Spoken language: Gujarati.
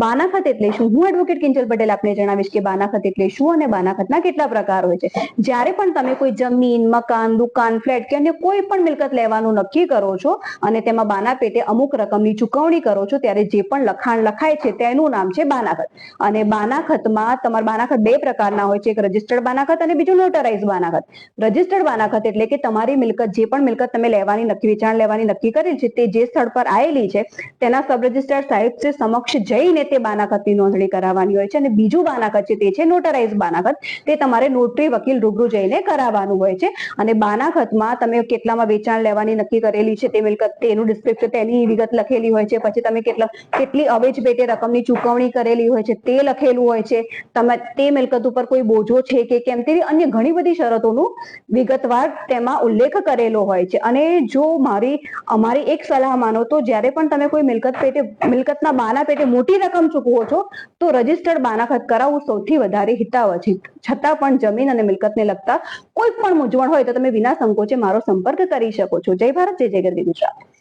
બાનાખત એટલે શું? હું એડવોકેટ કિંજલ પટેલ આપને જણાવીશ કે બાનાખત એટલે શું અને બાનાખતના કેટલા પ્રકાર હોય છે. જ્યારે પણ તમે કોઈ જમીન, મકાન, દુકાન, ફ્લેટ કે અન્ય કોઈ પણ મિલકત લેવાનું નક્કી કરો છો અને તેમાં બાના પેટે અમુક રકમની ચૂકવણી કરો છો ત્યારે જે પણ લખાણ લખાય છે તેનું નામ છે બાનાખત. અને બાનાખતમાં તમારા બાનાખત બે પ્રકારના હોય છે, એક રજિસ્ટર્ડ બાનાખત અને બીજું નોટરાઇઝ બાનાખત. રજિસ્ટર્ડ બાનાખત એટલે કે તમારી મિલકત, જે પણ મિલકત તમે લેવાની વેચાણ લેવાની નક્કી કરેલ છે તે જે સ્થળ પર આવેલી છે તેના સબ રજિસ્ટ્રાર સાહેબ સમક્ષ જઈને તે બાનાખતની નોંધણી કરાવવાની હોય છે. અને બીજું બાનાખત છે તે છે નોટરાઇઝ બાનાખત. તે તમારે નોટરી વકીલ રૂબરૂ જઈને કરાવવાનું હોય છે. અને બાનાખતમાં તમે કેટલામાં વેચાણ લેવાની નક્કી કરેલી છે તે મિલકત, તેનું ડિસ્ક્રિપ્શન, તેની વિગત લખેલી હોય છે. પછી તમે કેટલી અવેજ પેટે રકમની ચૂકવણી કરેલી હોય છે તે લખેલું હોય છે. તમે તે મિલકત ઉપર કોઈ બોજો છે કે કેમ તેવી અન્ય ઘણી બધી શરતોનું વિગતવાર તેમાં ઉલ્લેખ કરેલો હોય છે. અને જો અમારી એક સલાહ માનો તો જ્યારે પણ તમે કોઈ મિલકતના બાના પેટે મોટી રકમ ચૂકવો છો તો રજિસ્ટર્ડ બાનાખત કરાવવું સૌથી વધારે હિતાવહ છે. છતાં પણ જમીન અને મિલકતને લગતા કોઈ પણ મૂંઝવણ હોય તો તમે વિના સંકોચે મારો સંપર્ક કરી શકો છો. જય ભારત, જય જય ગરવી ગુજરાત.